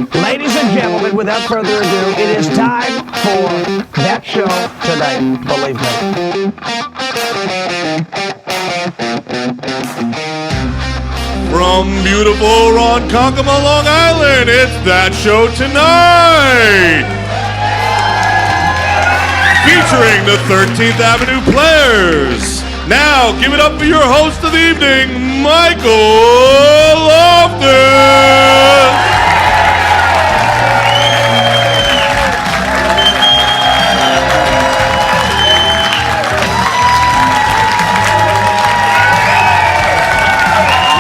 Ladies and gentlemen, without further ado, it is time for That Show Tonight, believe me. From beautiful Ronkonkoma, Long Island, it's That Show Tonight! Featuring the 13th Avenue Players. Now, give it up for your host of the evening, Michael Loftus!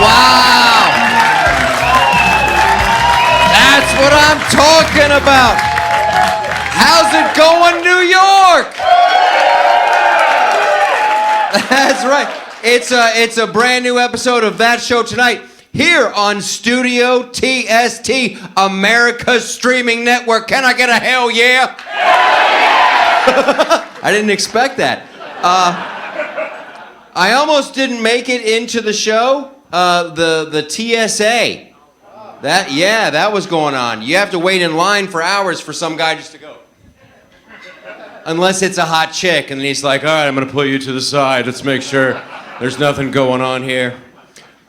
Wow! That's what I'm talking about! How's it going, New York? That's right. It's a brand new episode of That Show Tonight here on StudioTST, America's streaming network. Can I get a hell yeah? I didn't expect that. I almost didn't make it into the show. The TSA. That was going on. You have to wait in line for hours for some guy just to go. Unless it's a hot chick, and then he's like, all right, I'm going to pull you to the side. Let's make sure there's nothing going on here.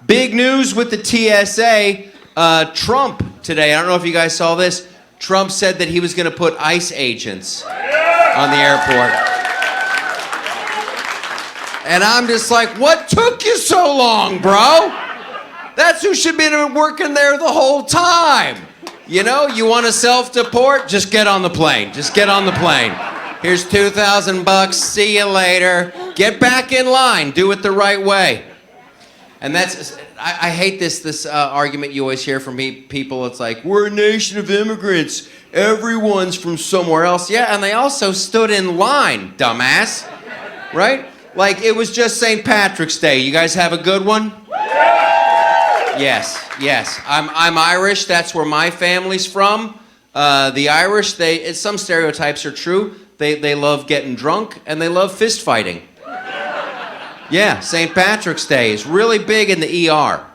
Big news with the TSA. Trump today, I don't know if you guys saw this. Trump said that he was going to put ICE agents on the airport. And I'm just like, what took you so long, bro? That's who should be working there the whole time. You know, you want to self-deport? Just get on the plane. Just get on the plane. Here's $2,000. See you later. Get back in line. Do it the right way. And that's, I hate this argument you always hear from people. It's like, we're a nation of immigrants. Everyone's from somewhere else. Yeah, and they also stood in line, dumbass. Right? Like, it was just St. Patrick's Day. You guys have a good one? Yes. I'm Irish. That's where my family's from. The Irish, some stereotypes are true. They love getting drunk, and they love fist fighting. Yeah, St. Patrick's Day is really big in the ER.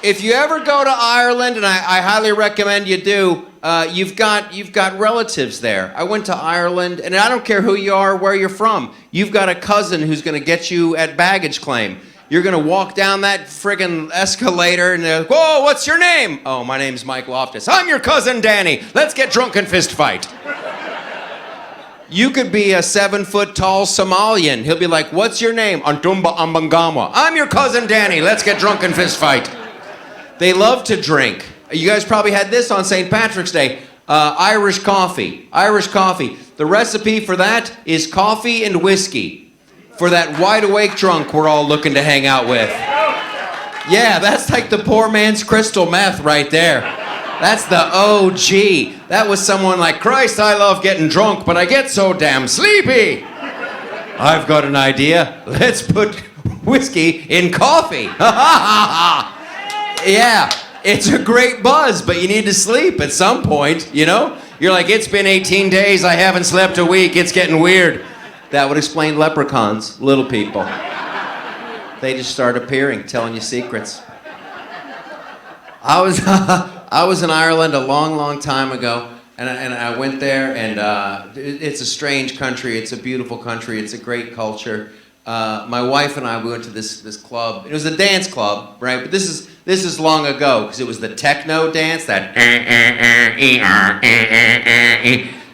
If you ever go to Ireland, and I highly recommend you do, you've got relatives there. I went to Ireland, and I don't care who you are, where you're from. You've got a cousin who's going to get you at baggage claim. You're going to walk down that friggin' escalator, and they're like, whoa, what's your name? Oh, my name's Michael Loftus. I'm your cousin Danny. Let's get drunk and fist fight. You could be a 7-foot-tall Somalian. He'll be like, what's your name? Antumba Ambangama. I'm your cousin Danny. Let's get drunk and fist fight. They love to drink. You guys probably had this on St. Patrick's Day. Irish coffee. Irish coffee. The recipe for that is coffee and whiskey. For that wide-awake drunk we're all looking to hang out with. Yeah, that's like the poor man's crystal meth right there. That's the OG. That was someone like, Christ, I love getting drunk, but I get so damn sleepy. I've got an idea. Let's put whiskey in coffee. Yeah, it's a great buzz, but you need to sleep at some point, you know? You're like, it's been 18 days, I haven't slept a week, it's getting weird. That would explain leprechauns, little people. They just start appearing, telling you secrets. I was in Ireland a long time ago, and I went there, and it's a strange country. It's a beautiful country. It's a great culture. My wife and I, we went to this club. It was a dance club, right? But this is long ago, because it was the techno dance, that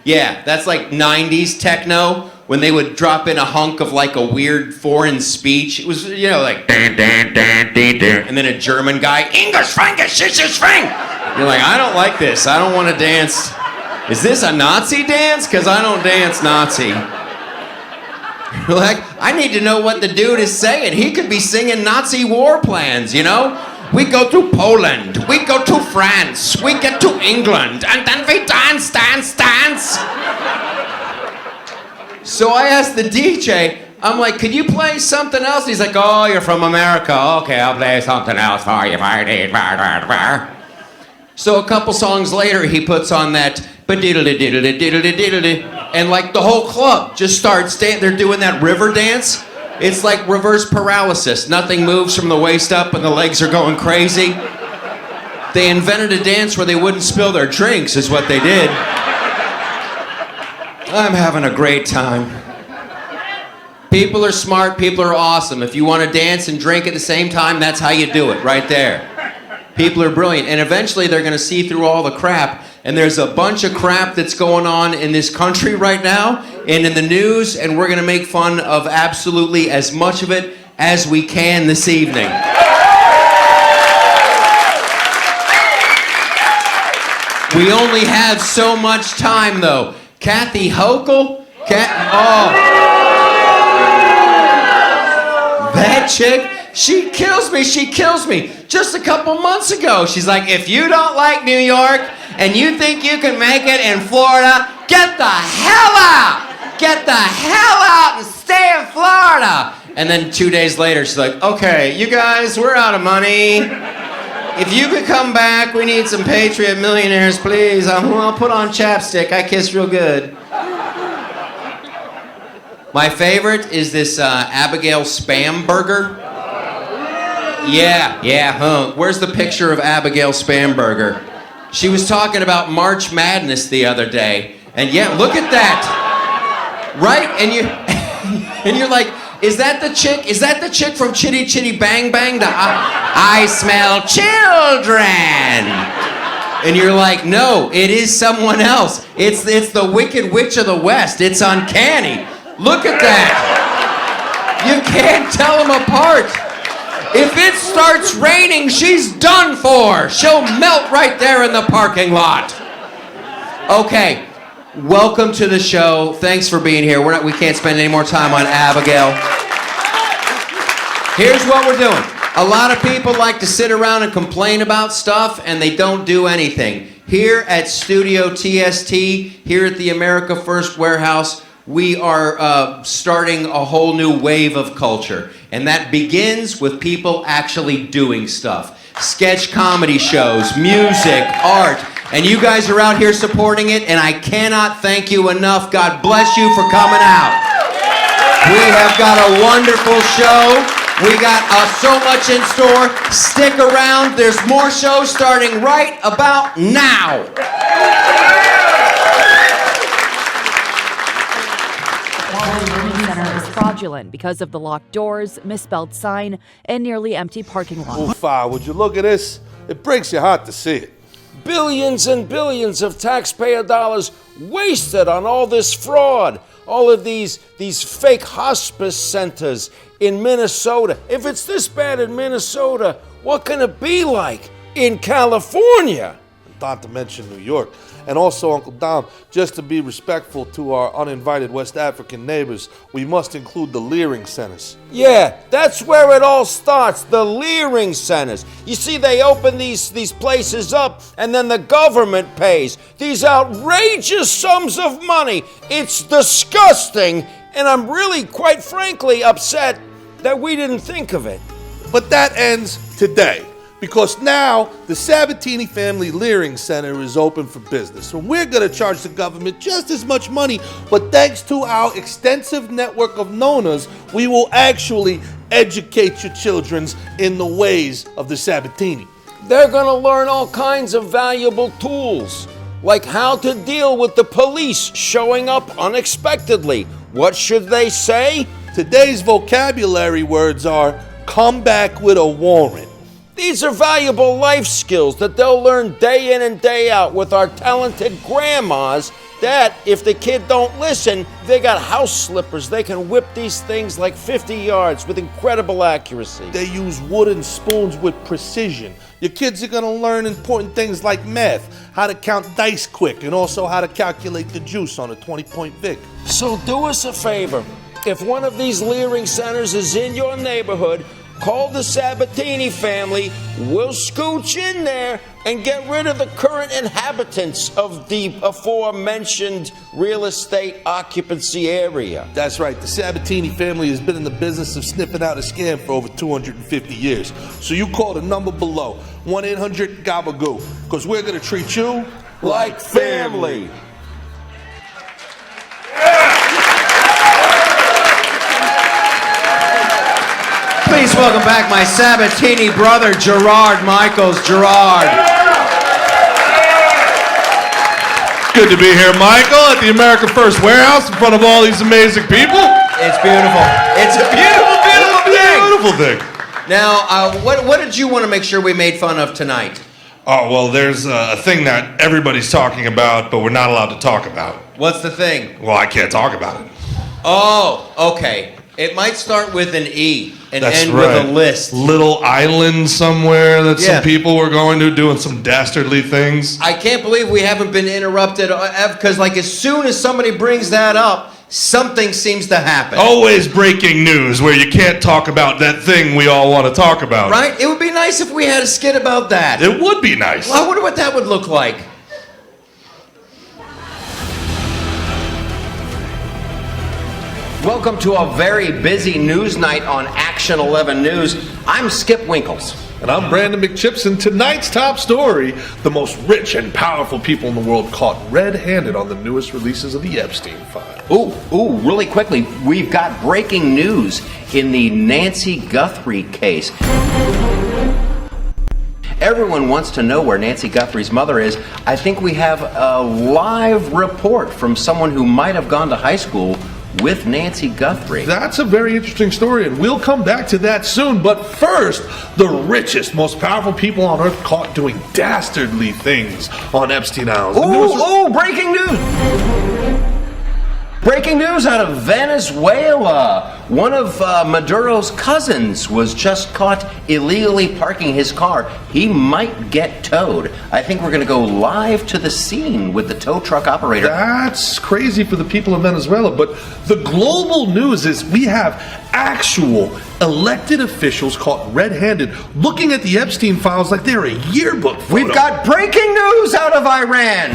yeah, that's like 90s techno, when they would drop in a hunk of like a weird foreign speech. It was, you know, like and then a German guy, English Frankish, Frank. You're like, I don't like this. I don't want to dance. Is this a Nazi dance? Because I don't dance Nazi. You're like, I need to know what the dude is saying. He could be singing Nazi war plans, you know? We go to Poland, we go to France, we get to England, and then we dance. So I asked the DJ, I'm like, could you play something else? He's like, oh, you're from America. Okay, I'll play something else for you. So a couple songs later, he puts on that, and like the whole club just starts they're doing that river dance. It's like reverse paralysis. Nothing moves from the waist up and the legs are going crazy. They invented a dance where they wouldn't spill their drinks, is what they did. I'm having a great time. People are smart, people are awesome. If you want to dance and drink at the same time, that's how you do it, right there. People are brilliant, and eventually they're going to see through all the crap, and there's a bunch of crap that's going on in this country right now, and in the news, and we're going to make fun of absolutely as much of it as we can this evening. We only have so much time, though. Kathy Hochul? That chick, she kills me. Just a couple months ago, she's like, if you don't like New York and you think you can make it in Florida, get the hell out! Get the hell out and stay in Florida! And then 2 days later, she's like, okay, you guys, we're out of money. If you could come back, we need some Patriot millionaires, please. I'll put on chapstick. I kiss real good. My favorite is this Abigail Spam Burger. Yeah. Where's the picture of Abigail Spam Burger? She was talking about March Madness the other day. And yeah, look at that. Right? And you're like, is that the chick? Is that the chick from Chitty Chitty Bang Bang? I smell children. And you're like, no, it is someone else. It's the Wicked Witch of the West. It's uncanny. Look at that. You can't tell them apart. If it starts raining, she's done for. She'll melt right there in the parking lot. Okay. Welcome to the show. Thanks for being here. We can't spend any more time on Abigail. Here's what we're doing. A lot of people like to sit around and complain about stuff, and they don't do anything. Here at StudioTST, here at the America First Warehouse, we are starting a whole new wave of culture. And that begins with people actually doing stuff. Sketch comedy shows, music, art. And you guys are out here supporting it, and I cannot thank you enough. God bless you for coming out. We have got a wonderful show. We got so much in store. Stick around. There's more shows starting right about now. Center is fraudulent because of the locked doors, misspelled sign, and nearly empty parking lot. Oofa, would you look at this? It breaks your heart to see it. Billions and billions of taxpayer dollars wasted on all this fraud. All of these fake hospice centers in Minnesota. If it's this bad in Minnesota, what can it be like in California? Not to mention New York. And also, Uncle Dom, just to be respectful to our uninvited West African neighbors, we must include the Leering centers. Yeah, that's where it all starts, the Leering centers. You see, they open these places up, and then the government pays these outrageous sums of money. It's disgusting, and I'm really, quite frankly, upset that we didn't think of it. But that ends today, because now the Sabatini Family Leering Center is open for business. And we're going to charge the government just as much money, but thanks to our extensive network of Nonas, we will actually educate your children in the ways of the Sabatini. They're going to learn all kinds of valuable tools, like how to deal with the police showing up unexpectedly. What should they say? Today's vocabulary words are, come back with a warrant. These are valuable life skills that they'll learn day in and day out with our talented grandmas that, if the kid don't listen, they got house slippers. They can whip these things like 50 yards with incredible accuracy. They use wooden spoons with precision. Your kids are going to learn important things like math, how to count dice quick, and also how to calculate the juice on a 20-point Vic. So do us a favor. If one of these Leering centers is in your neighborhood, call the Sabatini family. We'll scooch in there and get rid of the current inhabitants of the aforementioned real estate occupancy area. That's right. The Sabatini family has been in the business of sniffing out a scam for over 250 years. So you call the number below, 1-800-GABAGOO, because we're going to treat you like family. Please welcome back my Sabatini brother, Gerard Michaels. Gerard. Good to be here, Michael, at the America First Warehouse in front of all these amazing people. It's beautiful. It's a beautiful, beautiful thing. Beautiful thing. Now, what did you want to make sure we made fun of tonight? Oh, well, there's a thing that everybody's talking about, but we're not allowed to talk about. What's the thing? Well, I can't talk about it. Oh, okay. It might start with an E and That's end right. with a list. Little island somewhere that Yeah. some people were going to, doing some dastardly things. I can't believe we haven't been interrupted, because like as soon as somebody brings that up, something seems to happen. Always breaking news where you can't talk about that thing we all want to talk about. Right? It would be nice if we had a skit about that. It would be nice. Well, I wonder what that would look like. Welcome to a very busy news night on Action 11 News. I'm Skip Winkles. And I'm Brandon McChipson. Tonight's top story, the most rich and powerful people in the world caught red-handed on the newest releases of the Epstein file. Ooh, really quickly, we've got breaking news in the Nancy Guthrie case. Everyone wants to know where Nancy Guthrie's mother is. I think we have a live report from someone who might have gone to high school with Nancy Guthrie. That's a very interesting story, and we'll come back to that soon. But first, the richest, most powerful people on earth caught doing dastardly things on Epstein Island. Ooh, breaking news! Breaking news out of Venezuela. One of Maduro's cousins was just caught illegally parking his car. He might get towed. I think we're going to go live to the scene with the tow truck operator. That's crazy for the people of Venezuela, but the global news is we have actual elected officials caught red-handed looking at the Epstein files like they're a yearbook photo. We've got breaking news out of Iran.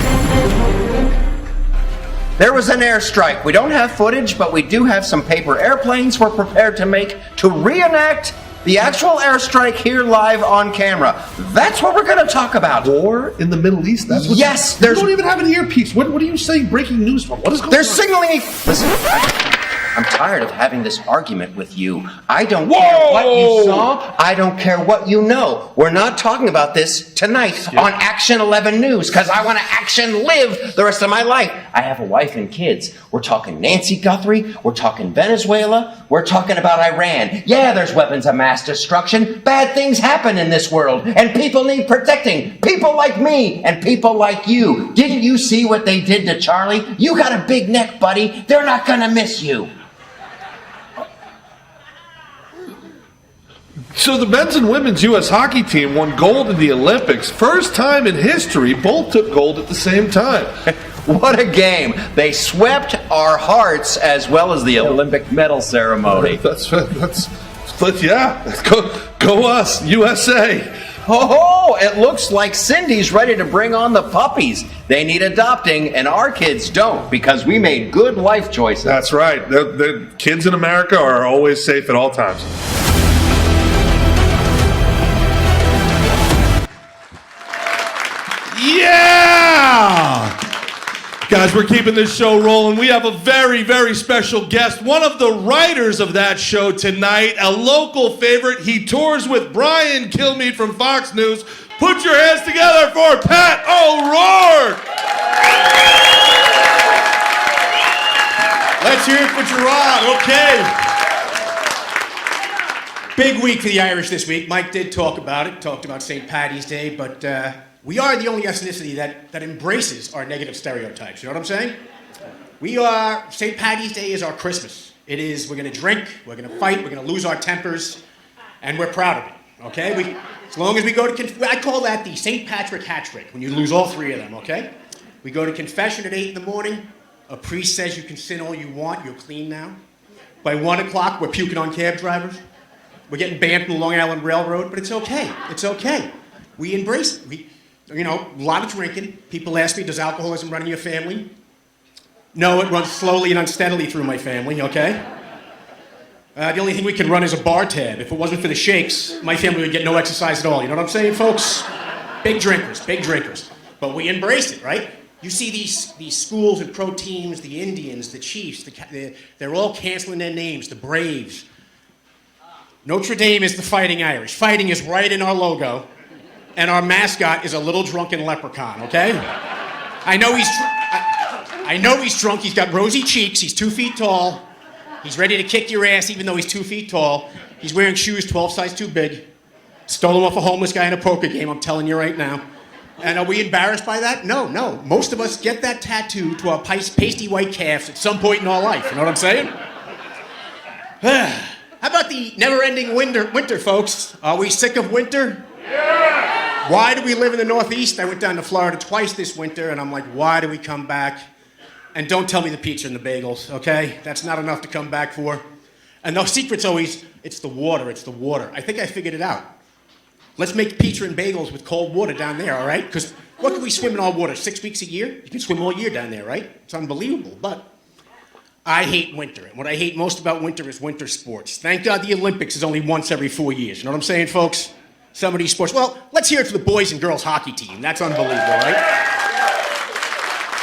There was an airstrike. We don't have footage, but we do have some paper airplanes we're prepared to make to reenact the actual airstrike here live on camera. That's what we're going to talk about. War in the Middle East? That's what Yes, you don't even have an earpiece. What are you saying breaking news from? What is going They're on? signaling. Listen, I'm tired of having this argument with you. I don't care what you saw. I don't care what you know. We're not talking about this tonight on Action 11 News because I want to action live the rest of my life. I have a wife and kids. We're talking Nancy Guthrie. We're talking Venezuela. We're talking about Iran. Yeah, there's weapons of mass destruction. Bad things happen in this world, and people need protecting. People like me and people like you. Didn't you see what they did to Charlie? You got a big neck, buddy. They're not going to miss you. So the men's and women's U.S. hockey team won gold in the Olympics. First time in history, both took gold at the same time. What a game. They swept our hearts as well as the Olympic medal ceremony. That's yeah. Go us, USA. Oh, it looks like Cindy's ready to bring on the puppies. They need adopting, and our kids don't because we made good life choices. That's right. The kids in America are always safe at all times. Yeah! Guys, we're keeping this show rolling. We have a very, very special guest, one of the writers of that show tonight, a local favorite. He tours with Brian Kilmeade from Fox News. Put your hands together for Pat O'Rourke! Let's hear it for Gerard. Okay. Big week for the Irish this week. Mike did talk about it, talked about St. Paddy's Day, but we are the only ethnicity that embraces our negative stereotypes. You know what I'm saying? St. Paddy's Day is our Christmas. It is, we're going to drink, we're going to fight, we're going to lose our tempers, and we're proud of it, okay? As long as we go to, I call that the St. Patrick hat trick, when you lose all three of them, okay? We go to confession at 8 in the morning. A priest says you can sin all you want, you're clean now. By 1 o'clock, we're puking on cab drivers. We're getting banned from the Long Island Railroad, but it's okay. It's okay. We embrace it. A lot of drinking. People ask me, does alcoholism run in your family? No, it runs slowly and unsteadily through my family, okay? The only thing we can run is a bar tab. If it wasn't for the shakes, my family would get no exercise at all. You know what I'm saying, folks? Big drinkers, big drinkers. But we embrace it, right? You see these schools and pro teams, the Indians, the Chiefs, they're all canceling their names, the Braves. Notre Dame is the Fighting Irish. Fighting is right in our logo. And our mascot is a little drunken leprechaun, okay? I know he's drunk. He's got rosy cheeks. He's 2 feet tall. He's ready to kick your ass even though he's 2 feet tall. He's wearing shoes 12 size too big. Stole them off a homeless guy in a poker game, I'm telling you right now. And are we embarrassed by that? No. Most of us get that tattoo to our pasty white calves at some point in our life. You know what I'm saying? How about the never-ending winter, folks? Are we sick of winter? Yeah! Why do we live in the Northeast? I went down to Florida twice this winter, and I'm like, why do we come back? And don't tell me the pizza and the bagels, okay? That's not enough to come back for. And the secret's always, it's the water. I think I figured it out. Let's make pizza and bagels with cold water down there, all right? Because what can we swim in all water? 6 weeks a year? You can swim all year down there, right? It's unbelievable, but I hate winter. And what I hate most about winter is winter sports. Thank God the Olympics is only once every 4 years. You know what I'm saying, folks? Some of these sports. Well, let's hear it for the boys and girls hockey team. That's unbelievable, right?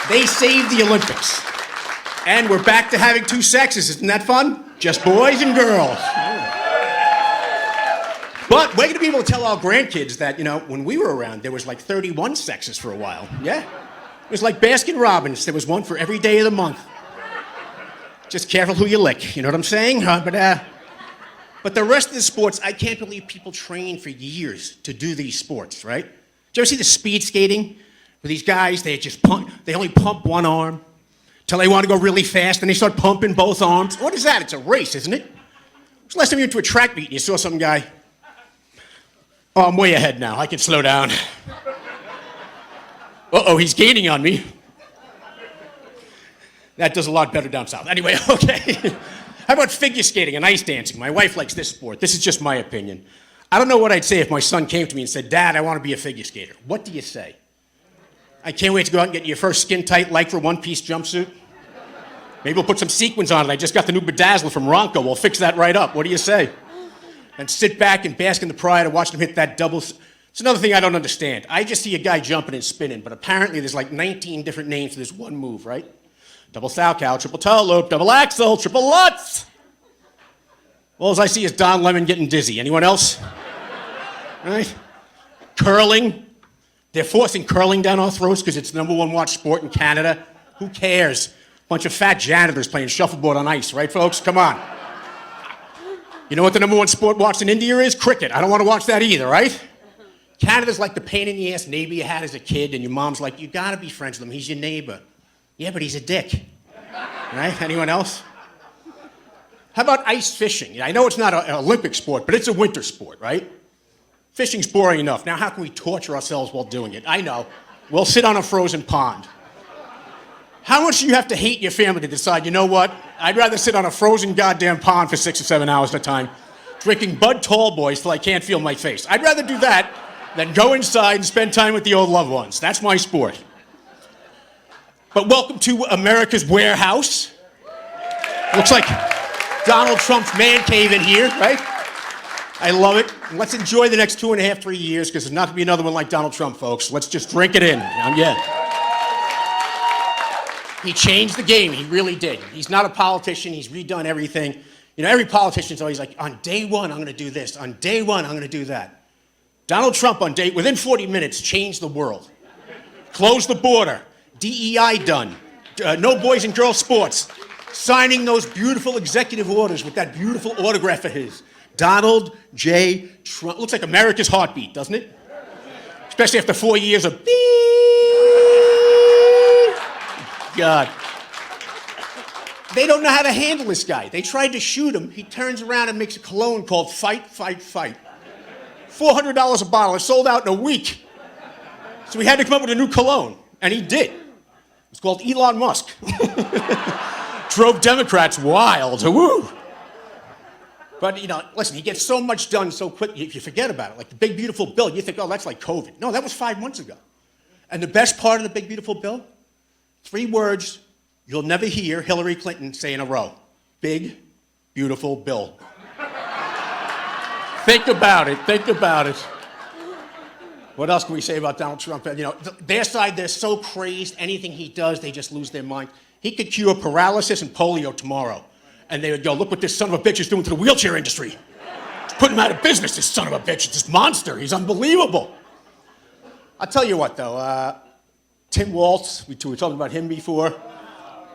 They saved the Olympics. And we're back to having 2 sexes. Isn't that fun? Just boys and girls. But we're going to be able to tell our grandkids that, when we were around, there was like 31 sexes for a while. Yeah. It was like Baskin Robbins. There was one for every day of the month. Just careful who you lick. You know what I'm saying? But the rest of the sports, I can't believe people train for years to do these sports, right? Did you ever see the speed skating? Where these guys, they only pump one arm till they want to go really fast, and they start pumping both arms. What is that? It's a race, isn't it? When's the last time you went to a track meet and you saw some guy? Oh, I'm way ahead now. I can slow down. Uh-oh, he's gaining on me. That does a lot better down south. Anyway, okay. How about figure skating and ice dancing? My wife likes this sport. This is just my opinion. I don't know what I'd say if my son came to me and said, Dad, I want to be a figure skater. What do you say? I can't wait to go out and get your first skin-tight lycra one-piece jumpsuit. Maybe we'll put some sequins on it. I just got the new bedazzler from Ronco. We'll fix that right up. What do you say? And sit back and bask in the pride of watching him hit that double. It's another thing I don't understand. I just see a guy jumping and spinning, but apparently there's like 19 different names for this one move, right? Double Salchow, triple toe loop, double axel, triple Lutz. All I see is Don Lemon getting dizzy. Anyone else? Right? Curling. They're forcing curling down our throats because it's the #1 watched sport in Canada. Who cares? Bunch of fat janitors playing shuffleboard on ice, right, folks? Come on. You know what the #1 sport watched in India is? Cricket. I don't want to watch that either, right? Canada's like the pain-in-the-ass neighbor you had as a kid, and your mom's like, you gotta be friends with him. He's your neighbor. Yeah, but he's a dick. Right? Anyone else? How about ice fishing? I know it's not an Olympic sport, but it's a winter sport, right? Fishing's boring enough. Now how can we torture ourselves while doing it? I know. We'll sit on a frozen pond. How much do you have to hate your family to decide, you know what? I'd rather sit on a frozen goddamn pond for 6 or 7 hours at a time, drinking Bud Tall Boys till I can't feel my face. I'd rather do that than go inside and spend time with the old loved ones. That's my sport. But welcome to America's warehouse. Looks like Donald Trump's man cave in here, right? I love it. And let's enjoy the next 2.5, 3 years, because there's not gonna be another one like Donald Trump, folks. Let's just drink it in. He changed the game. He really did. He's not a politician. He's redone everything. Every politician's always like, on day one, I'm going to do this. On day one, I'm going to do that. Donald Trump, within 40 minutes, changed the world. Closed the border. DEI done. No boys and girls sports. Signing those beautiful executive orders with that beautiful autograph of his. Donald J. Trump. Looks like America's heartbeat, doesn't it? Especially after 4 years of beep. God. They don't know how to handle this guy. They tried to shoot him. He turns around and makes a cologne called Fight, Fight, Fight. $400 a bottle. It sold out in a week. So we had to come up with a new cologne. And he did. It's called Elon Musk. Drove Democrats wild. Woo! But, listen, he gets so much done so quick, you forget about it. Like the Big Beautiful Bill, you think, oh, that's like COVID. No, that was 5 months ago. And the best part of the Big Beautiful Bill? 3 words you'll never hear Hillary Clinton say in a row. Big, beautiful bill. Think about it. Think about it. What else can we say about Donald Trump? Their side, they're so crazed. Anything he does, they just lose their mind. He could cure paralysis and polio tomorrow. And they would go, look what this son of a bitch is doing to the wheelchair industry. It's putting him out of business, this son of a bitch. It's this monster. He's unbelievable. I'll tell you what, though. Tim Waltz, we were talking about him before,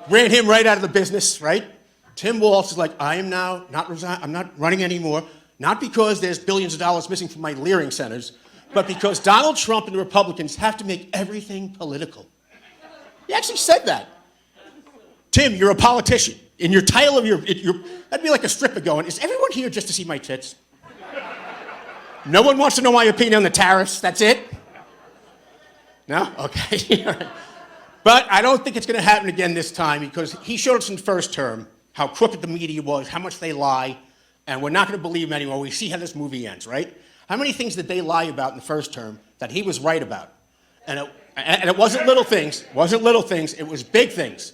ran him right out of the business, right? Tim Waltz is like, I'm not running anymore, not because there's billions of dollars missing from my Leering centers, but because Donald Trump and the Republicans have to make everything political. He actually said that. Tim, you're a politician. In your title of that'd be like a stripper going, is everyone here just to see my tits? No one wants to know my opinion on the tariffs, that's it? No? Okay. But I don't think it's going to happen again this time because he showed us in the first term how crooked the media was, how much they lie, and we're not going to believe him anymore. We see how this movie ends, right? How many things did they lie about in the first term that he was right about? And it wasn't little things, it was big things.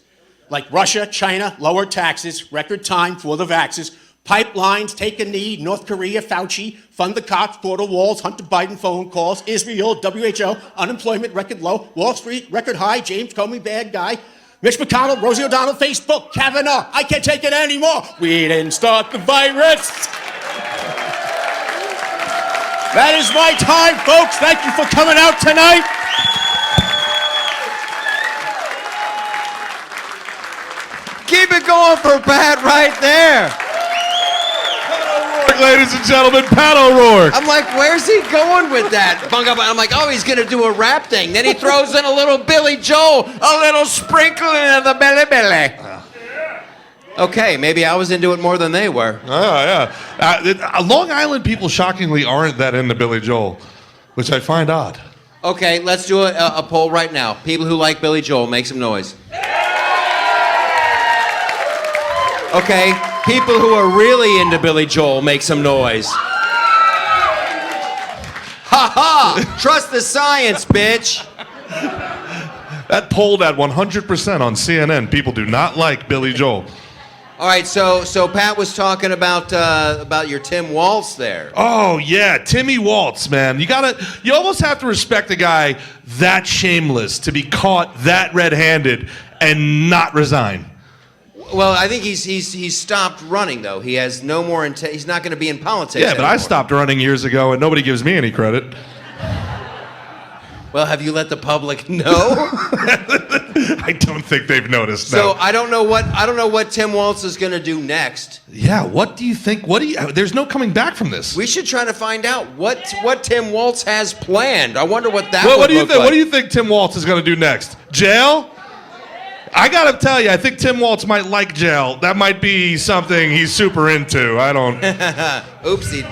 Like Russia, China, lower taxes, record time for the vaxes, pipelines, take a knee, North Korea, Fauci, fund the cops, border walls, Hunter Biden phone calls, Israel, WHO, unemployment, record low, Wall Street, record high, James Comey, bad guy, Mitch McConnell, Rosie O'Donnell, Facebook, Kavanaugh, I can't take it anymore. We didn't start the virus. That is my time, folks. Thank you for coming out tonight. Keep it going for Pat right there. Ladies and gentlemen, Pat O'Rourke. I'm like, where's he going with that? I'm like, oh, he's going to do a rap thing. Then he throws in a little Billy Joel, a little sprinkling of the belly. Okay, maybe I was into it more than they were. Oh, yeah. Long Island people shockingly aren't that into Billy Joel, which I find odd. Okay, let's do a poll right now. People who like Billy Joel, make some noise. Okay, people who are really into Billy Joel, make some noise. Ha ha! Trust the science, bitch. That polled at 100% on CNN. People do not like Billy Joel. All right, so Pat was talking about your Tim Waltz there. Oh yeah, Timmy Waltz, man. You almost have to respect a guy that shameless to be caught that red-handed and not resign. Well, I think he's stopped running though. He has no more he's not going to be in politics. Yeah, but anymore. I stopped running years ago, and nobody gives me any credit. Well, have you let the public know? I don't think they've noticed. So no. I don't know what Tim Waltz is going to do next. Yeah, what do you think? There's no coming back from this. We should try to find out what Tim Waltz has planned. I wonder what that Well, would look like. What do you think Tim Waltz is going to do next? Jail? I gotta tell you, I think Tim Waltz might like jail. That might be something he's super into. I don't. Oopsie.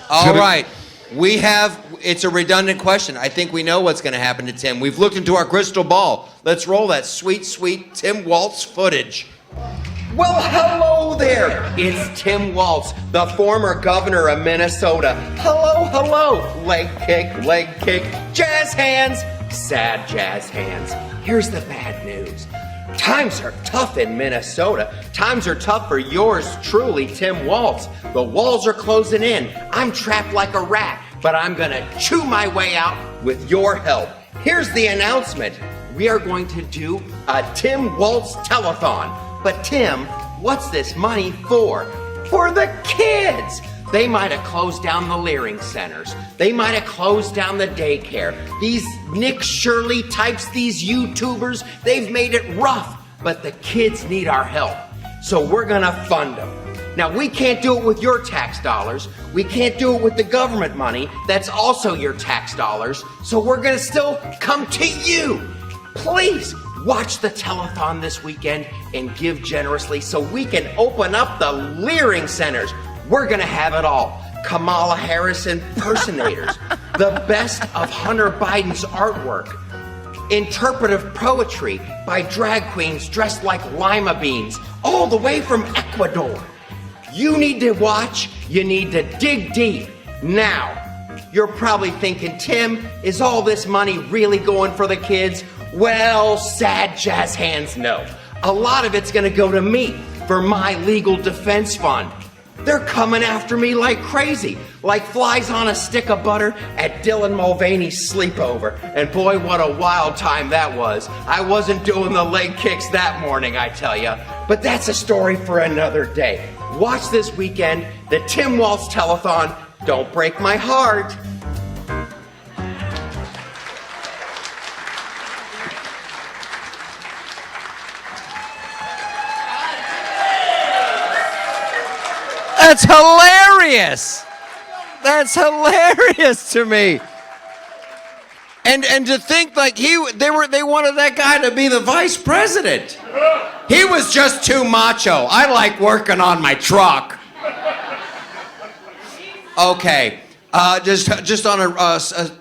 All right. It's a redundant question. I think we know what's going to happen to Tim. We've looked into our crystal ball. Let's roll that sweet, sweet Tim Waltz footage. Well, hello there. It's Tim Waltz, the former governor of Minnesota. Hello. Leg kick, jazz hands, sad jazz hands. Here's the bad news. Times are tough in Minnesota. Times are tough for yours truly, Tim Waltz. The walls are closing in. I'm trapped like a rat, but I'm gonna chew my way out with your help. Here's the announcement. We are going to do a Tim Waltz telethon. But Tim, what's this money for? For the kids! They might have closed down the Leering centers. They might have closed down the daycare. These Nick Shirley types, these YouTubers, they've made it rough, but the kids need our help. So we're gonna fund them. Now, we can't do it with your tax dollars. We can't do it with the government money. That's also your tax dollars. So we're gonna still come to you. Please watch the telethon this weekend and give generously so we can open up the Leering centers. We're gonna have it all. Kamala Harris impersonators, the best of Hunter Biden's artwork, interpretive poetry by drag queens dressed like lima beans, all the way from Ecuador. You need to watch, you need to dig deep. Now, you're probably thinking, Tim, is all this money really going for the kids? Well, sad jazz hands, no. A lot of it's gonna go to me for my legal defense fund. They're coming after me like crazy, like flies on a stick of butter at Dylan Mulvaney's sleepover. And boy, what a wild time that was. I wasn't doing the leg kicks that morning, I tell you. But that's a story for another day. Watch this weekend, the Tim Waltz telethon. Don't break my heart. That's hilarious. That's hilarious to me. And to think like they wanted that guy to be the vice president. He was just too macho. I like working on my truck. Okay, just on a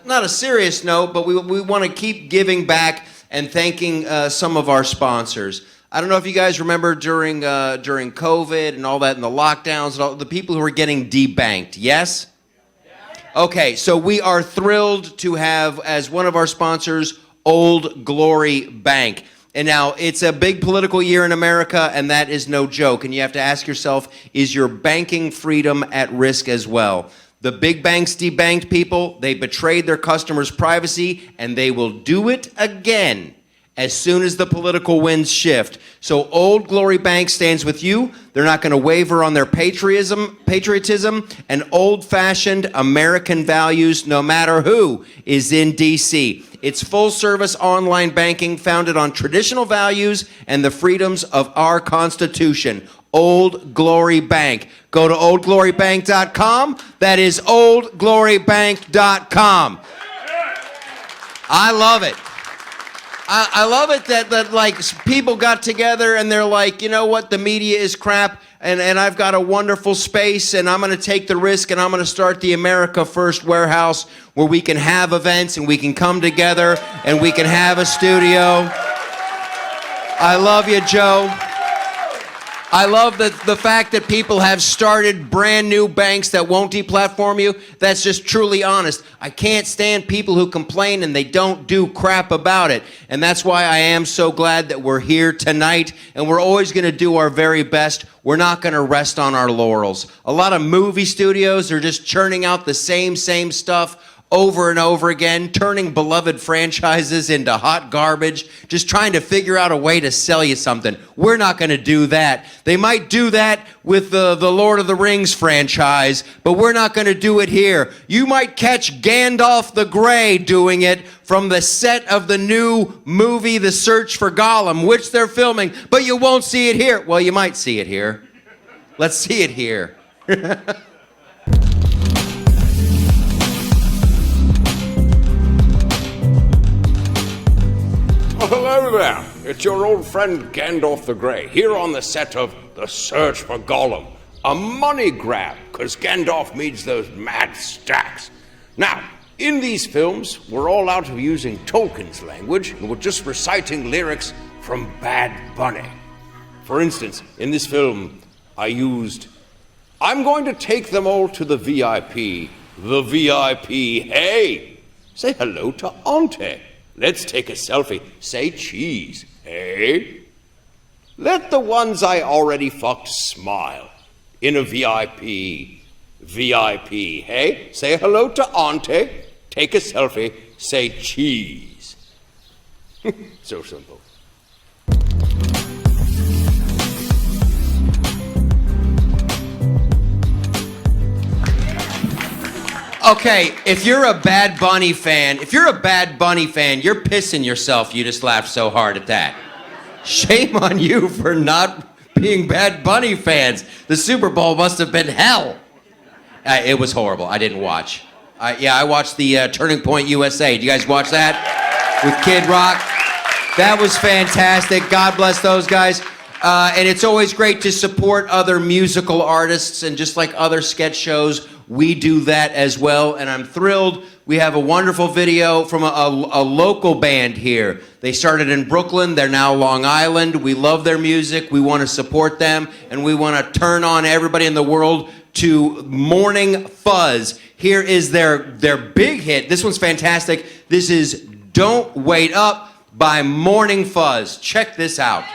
not a serious note, but we want to keep giving back and thanking some of our sponsors. I don't know if you guys remember during COVID and all that and the lockdowns and all the people who were getting debanked. Yes? Okay, so we are thrilled to have as one of our sponsors Old Glory Bank. And now it's a big political year in America, and that is no joke. And you have to ask yourself, is your banking freedom at risk as well? The big banks debanked people. They betrayed their customers' privacy, and they will do it again as soon as the political winds shift. So Old Glory Bank stands with you. They're not going to waver on their patriotism and old-fashioned American values, no matter who is in D.C. It's full-service online banking founded on traditional values and the freedoms of our Constitution. Old Glory Bank. Go to oldglorybank.com. That is oldglorybank.com. I love it. I love it that like people got together and they're like, you know what, the media is crap and I've got a wonderful space and I'm going to take the risk and I'm going to start the America First warehouse where we can have events and we can come together and we can have a studio. I love you, Joe. I love the fact that people have started brand new banks that won't deplatform you. That's just truly honest. I can't stand people who complain and they don't do crap about it. And that's why I am so glad that we're here tonight. And we're always going to do our very best. We're not going to rest on our laurels. A lot of movie studios are just churning out the same stuff over and over again, turning beloved franchises into hot garbage, just trying to figure out a way to sell you something. We're not going to do that. They might do that with the Lord of the Rings franchise, but we're not going to do it here. You might catch Gandalf the Grey doing it from the set of the new movie, The Search for Gollum, which they're filming, but you won't see it here. Well, you might see it here. Let's see it here. Oh, hello there. It's your old friend Gandalf the Grey, here on the set of The Search for Gollum. A money grab, because Gandalf needs those mad stacks. Now, in these films, we're all out of using Tolkien's language, and we're just reciting lyrics from Bad Bunny. For instance, in this film, I used, I'm going to take them all to the VIP. The VIP, hey! Say hello to Auntie. Let's take a selfie. Say cheese, hey? Let the ones I already fucked smile. In a VIP. VIP, hey? Say hello to Auntie. Take a selfie. Say cheese. So simple. Okay, if you're a Bad Bunny fan, you're pissing yourself. You just laughed so hard at that. Shame on you for not being Bad Bunny fans. The Super Bowl must have been hell. It was horrible. I didn't watch. I watched the Turning Point USA. Did you guys watch that with Kid Rock? That was fantastic. God bless those guys. And it's always great to support other musical artists, and just like other sketch shows, we do that as well. And I'm thrilled. We have a wonderful video from a local band here. They started in Brooklyn. They're now Long Island. We love their music. We want to support them, and we want to turn on everybody in the world to Morning Fuzz. Here is their big hit. This one's fantastic. This is Don't Wait Up by Morning Fuzz. Check this out.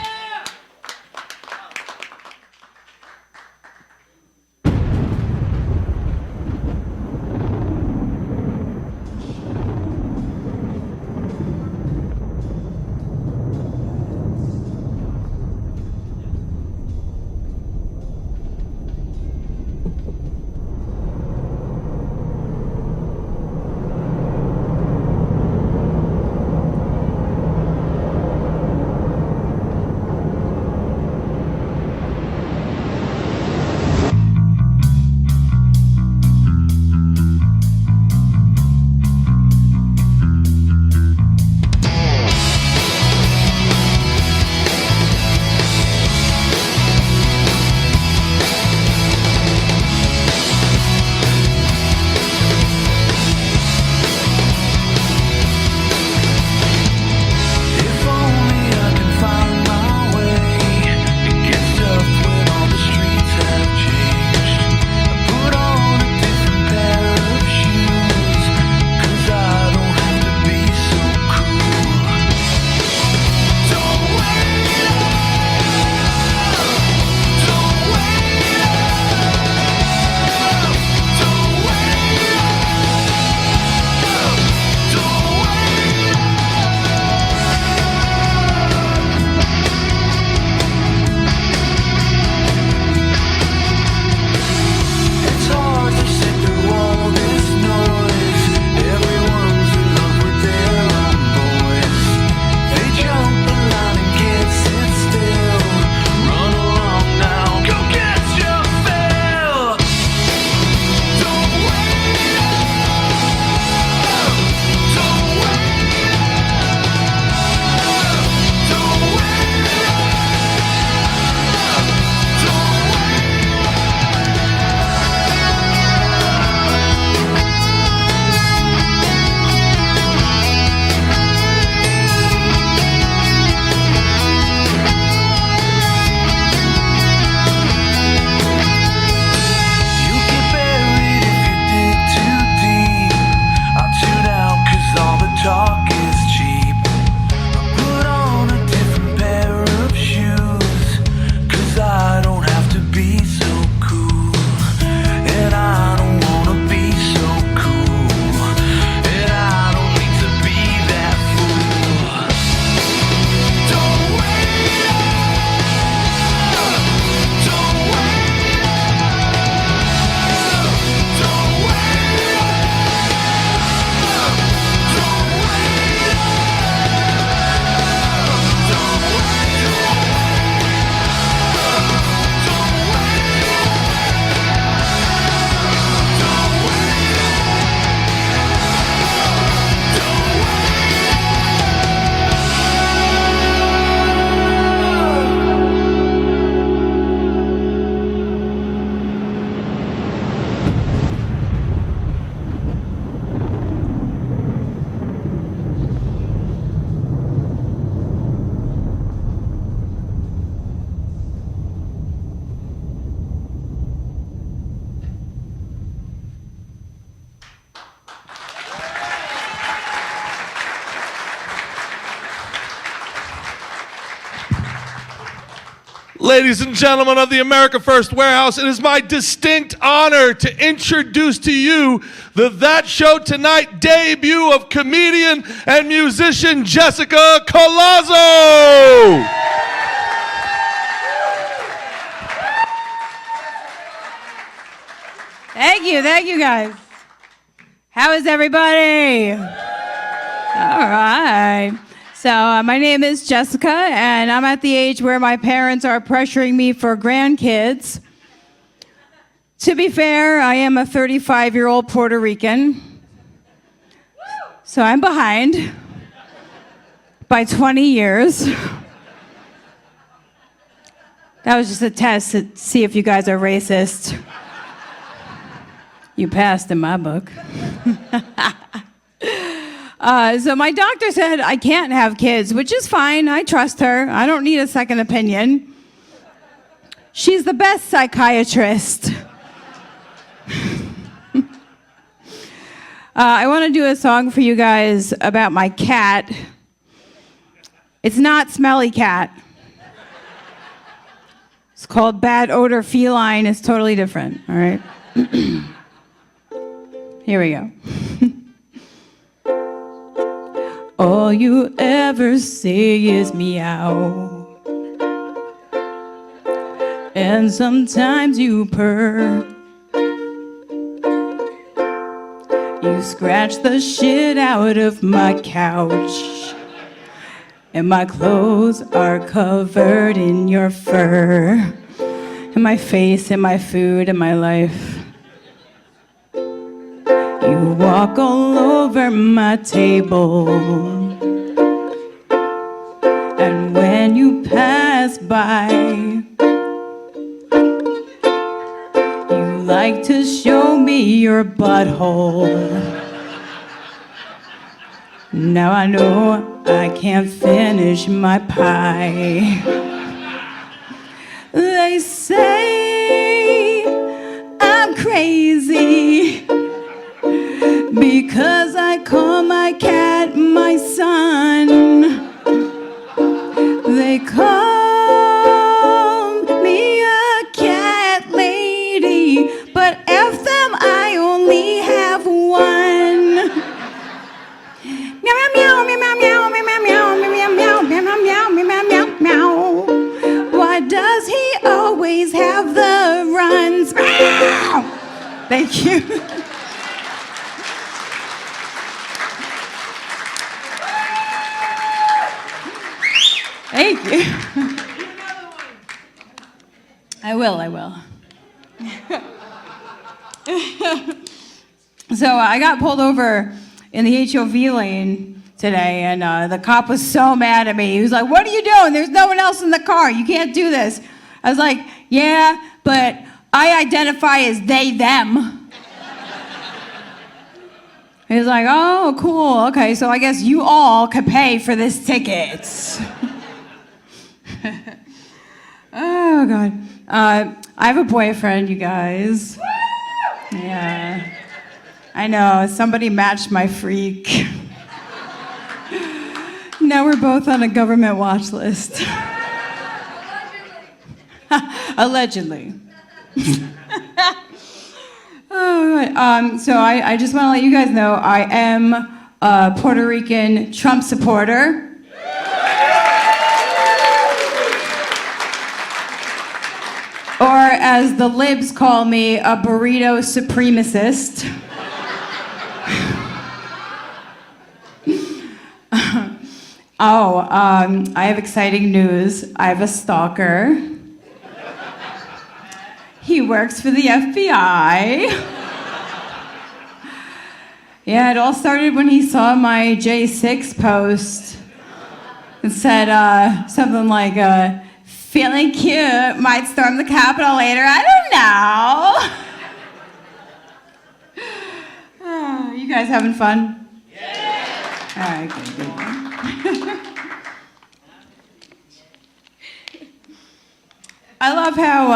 Ladies and gentlemen of the America First Warehouse, it is my distinct honor to introduce to you the That Show Tonight debut of comedian and musician Jessica Colazzo. Thank you guys. How is everybody? All right. So my name is Jessica, and I'm at the age where my parents are pressuring me for grandkids. To be fair, I am a 35-year-old Puerto Rican, so I'm behind by 20 years. That was just a test to see if you guys are racist. You passed in my book. So my doctor said I can't have kids, which is fine. I trust her. I don't need a second opinion. She's the best psychiatrist. I want to do a song for you guys about my cat. It's not Smelly Cat. It's called Bad Odor Feline. It's totally different, all right? Here we go. All you ever say is meow, and sometimes you purr. You scratch the shit out of my couch, and my clothes are covered in your fur, and my face and my food and my life. You walk all over my table, and when you pass by, you like to show me your butthole. Now I know I can't finish my pie. They say I'm crazy because I call my cat my son. They call me a cat lady, but F them, I only have one. Meow meow meow meow meow meow meow meow meow meow meow meow meow meow meow. Why does he always have the runs? Meow. Thank you. Thank you. I will. So I got pulled over in the HOV lane today, and the cop was so mad at me. He was like, "What are you doing? There's no one else in the car. You can't do this." I was like, "Yeah, but I identify as they, them." He was like, "Oh, cool. Okay, so I guess you all could pay for this ticket." Oh, God. I have a boyfriend, you guys. Yeah. I know. Somebody matched my freak. Now we're both on a government watch list. Allegedly. Oh, so I just want to let you guys know I am a Puerto Rican Trump supporter. Or as the libs call me, a burrito supremacist. I have exciting news. I have a stalker. He works for the FBI. Yeah, it all started when he saw my J6 post. It said something like, feeling cute, might storm the Capitol later, I don't know. You guys having fun? Yeah. All right, good. I love how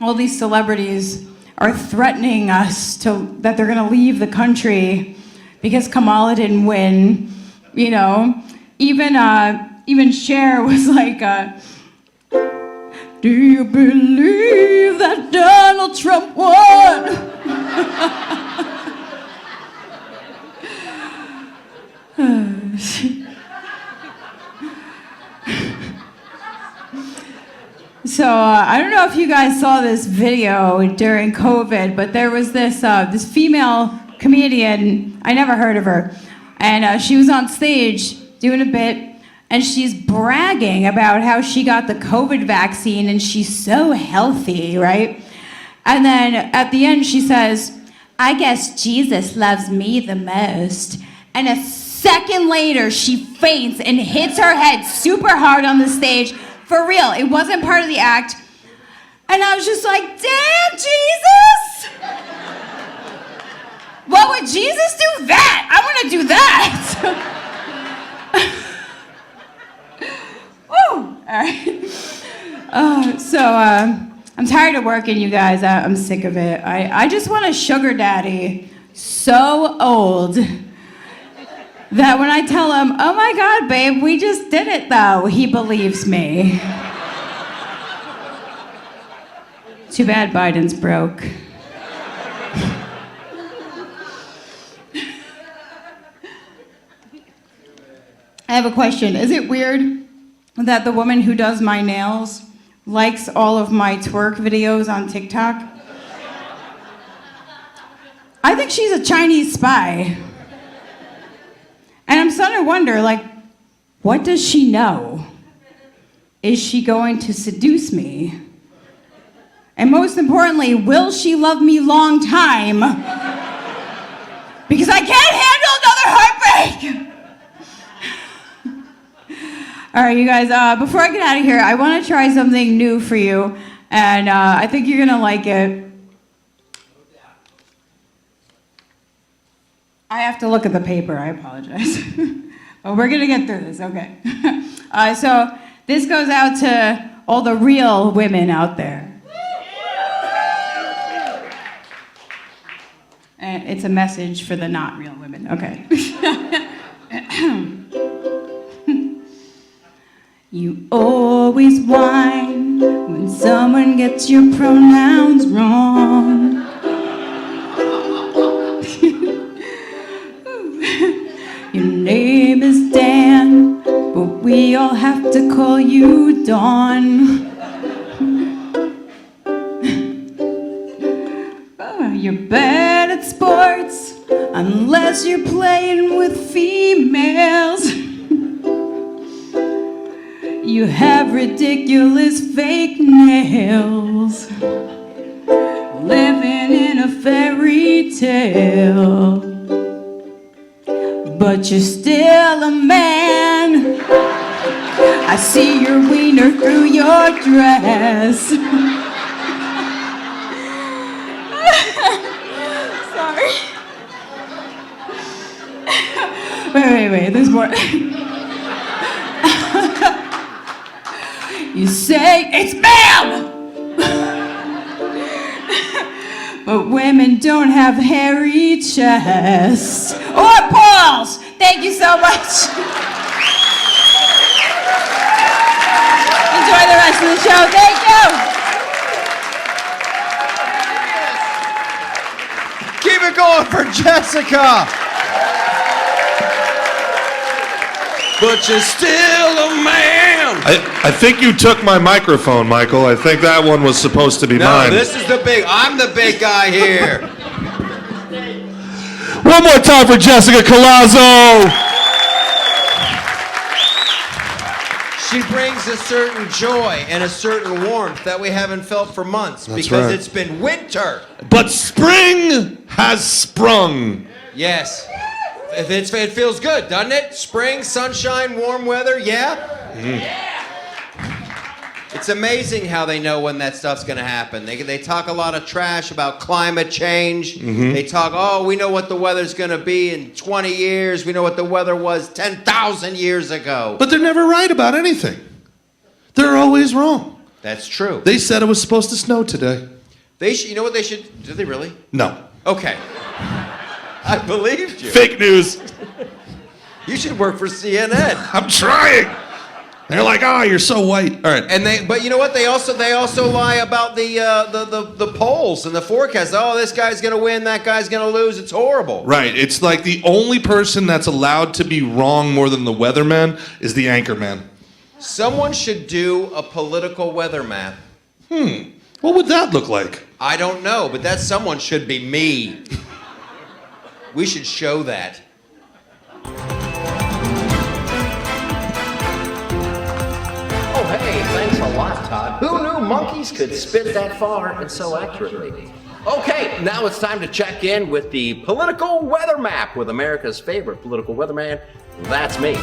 all these celebrities are threatening us that they're gonna leave the country because Kamala didn't win. You know, even Cher was like, Do you believe that Donald Trump won? So I don't know if you guys saw this video during COVID, but there was this female comedian. I never heard of her, and she was on stage doing a bit, and she's bragging about how she got the COVID vaccine and she's so healthy, right? And then at the end she says, "I guess Jesus loves me the most." And a second later she faints and hits her head super hard on the stage. For real, it wasn't part of the act. And I was just like, damn, Jesus! What would Jesus do that? I want to do that. Woo! All right. I'm tired of working, you guys. I'm sick of it. I just want a sugar daddy so old that when I tell him, "Oh my God, babe, we just did it though," he believes me. Too bad Biden's broke. I have a question. Is it weird that the woman who does my nails likes all of my twerk videos on TikTok? I think she's a Chinese spy. And I'm starting to wonder, what does she know? Is she going to seduce me? And most importantly, will she love me long time? Because I can't handle another heartbreak! All right, you guys, before I get out of here, I want to try something new for you, and I think you're gonna like it. I have to look at the paper, I apologize. But we're gonna get through this, okay. So this goes out to all the real women out there. And it's a message for the not real women, okay. You always whine when someone gets your pronouns wrong. Your name is Dan, but we all have to call you Dawn. Oh, you're bad at sports unless you're playing with females. You have ridiculous fake nails, living in a fairy tale. But you're still a man. I see your wiener through your dress. Sorry. Wait, there's more. You say it's ma'am! But women don't have hairy chests. Or balls! Thank you so much. Enjoy the rest of the show. Thank you. Keep it going for Jessica. But you're still a man. I think you took my microphone, Michael. I think that one was supposed to be mine. No, this is I'm the big guy here. One more time for Jessica Colazzo. She brings a certain joy and a certain warmth that we haven't felt for months. That's because right. It's been winter. But spring has sprung. Yes. It feels good, doesn't it? Spring, sunshine, warm weather, yeah? It's amazing how they know when that stuff's going to happen. They talk a lot of trash about climate change. They talk, we know what the weather's going to be in 20 years. We know what the weather was 10,000 years ago. But they're never right about anything. They're always wrong. That's true. They said it was supposed to snow today. You know what they should... Did they really? No. Okay. I believed you. Fake news. You should work for CNN. I'm trying. They're like, oh, you're so white. All right. But you know what? They also lie about the polls and the forecast. Oh, this guy's gonna win, that guy's gonna lose. It's horrible. Right. It's like the only person that's allowed to be wrong more than the weatherman is the anchorman. Someone should do a political weather map. What would that look like? I don't know, but that someone should be me. We should show that. Oh, hey, thanks a lot, Todd. Who knew monkeys could spit that far and so accurately? Okay, now it's time to check in with the political weather map with America's favorite political weatherman. That's me.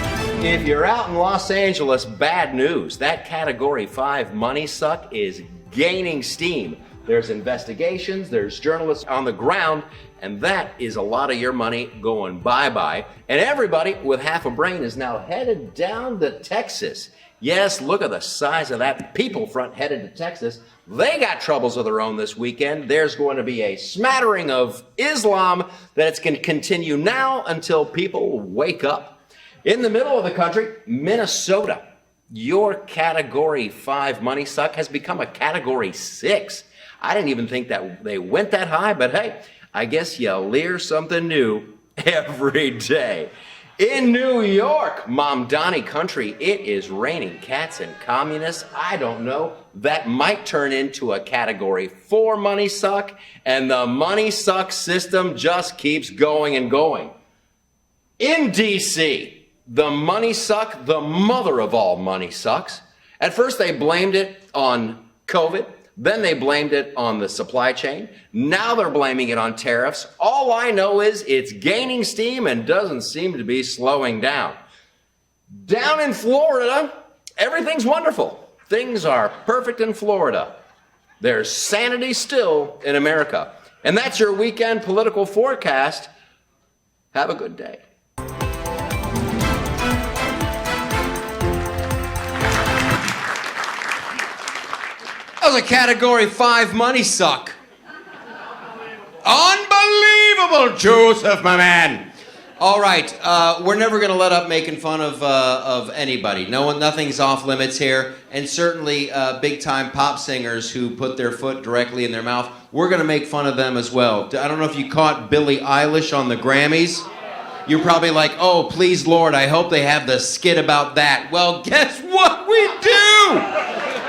If you're out in Los Angeles, bad news. That Category 5 money suck is gaining steam. There's investigations, there's journalists on the ground, and that is a lot of your money going bye-bye. And everybody with half a brain is now headed down to Texas. Yes, look at the size of that people front headed to Texas. They got troubles of their own this weekend. There's going to be a smattering of Islam that's going to continue now until people wake up. In the middle of the country, Minnesota. Your Category 5 money suck has become a Category 6. I didn't even think that they went that high, but hey, I guess you learn something new every day. In New York, Mom Donnie country, it is raining cats and communists. I don't know. That might turn into a Category 4 money suck, and the money suck system just keeps going and going. In D.C., the money suck, the mother of all money sucks. At first, they blamed it on COVID. Then they blamed it on the supply chain. Now they're blaming it on tariffs. All I know is it's gaining steam and doesn't seem to be slowing down. Down in Florida, everything's wonderful. Things are perfect in Florida. There's sanity still in America. And that's your weekend political forecast. Have a good day. That was a Category 5 money suck. Unbelievable, Joseph, my man. All right, we're never going to let up making fun of anybody. Nothing's off limits here, and certainly big-time pop singers who put their foot directly in their mouth. We're going to make fun of them as well. I don't know if you caught Billie Eilish on the Grammys. You're probably like, oh, please, Lord, I hope they have the skit about that. Well, guess what we do?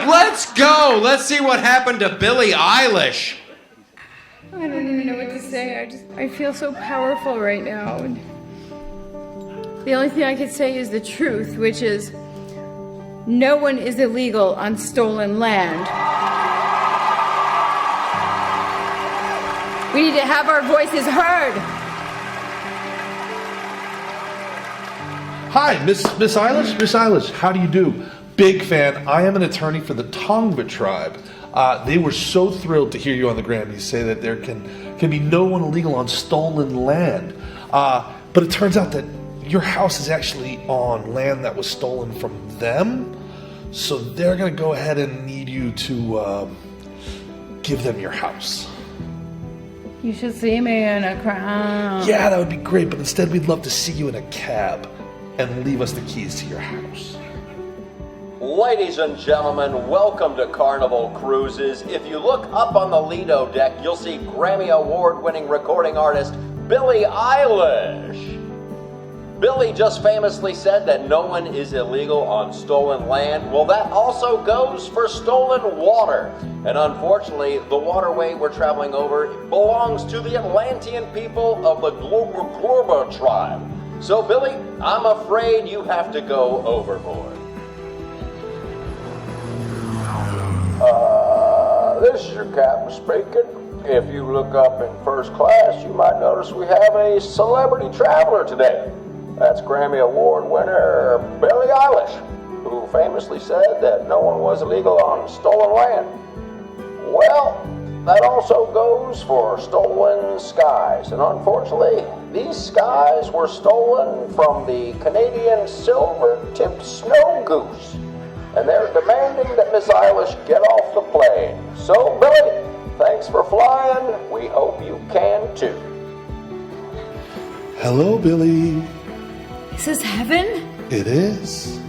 Let's go. Let's see what happened to Billie Eilish. I don't even know what to say. I feel so powerful right now. And the only thing I can say is the truth, which is no one is illegal on stolen land. We need to have our voices heard. Hi, Miss Eilish? Miss Eilish, how do you do? Big fan. I am an attorney for the Tongva tribe. They were so thrilled to hear you on the Grammys say that there can be no one illegal on stolen land. But it turns out that your house is actually on land that was stolen from them. So they're going to go ahead and need you to give them your house. You should see me in a crown. Yeah, that would be great, but instead we'd love to see you in a cab and leave us the keys to your house. Ladies and gentlemen, welcome to Carnival Cruises. If you look up on the Lido deck, you'll see Grammy Award-winning recording artist Billie Eilish. Billie just famously said that no one is illegal on stolen land. Well, that also goes for stolen water. And unfortunately, the waterway we're traveling over belongs to the Atlantean people of the Glorba tribe. So, Billie, I'm afraid you have to go overboard. This is your captain speaking. If you look up in first class, you might notice we have a celebrity traveler today. That's Grammy Award winner Billie Eilish, who famously said that no one was illegal on stolen land. Well, that also goes for stolen skies. And unfortunately, these skies were stolen from the Canadian silver-tipped snow goose. And they're demanding that Miss Eilish get off the plane. So, Billie, thanks for flying. We hope you can too. Hello, Billie. Is this heaven? It is.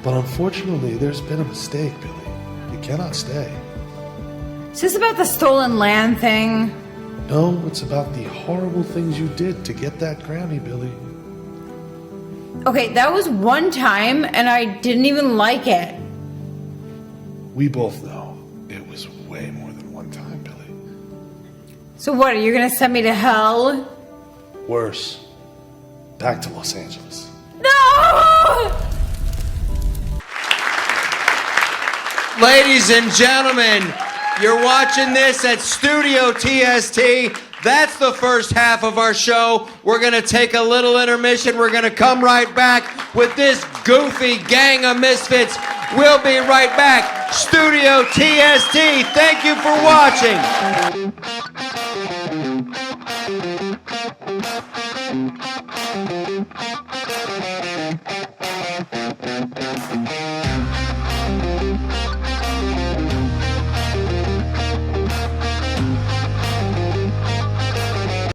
But unfortunately, there's been a mistake, Billy. You cannot stay. Is this about the stolen land thing? No, it's about the horrible things you did to get that Grammy, Billy. Okay, that was one time, and I didn't even like it. We both know it was way more than one time, Billy. So what, are you gonna send me to hell? Worse. Back to Los Angeles. No! Ladies and gentlemen, you're watching this at Studio TST. That's the first half of our show. We're going to take a little intermission. We're going to come right back with this goofy gang of misfits. We'll be right back. Studio TST. Thank you for watching.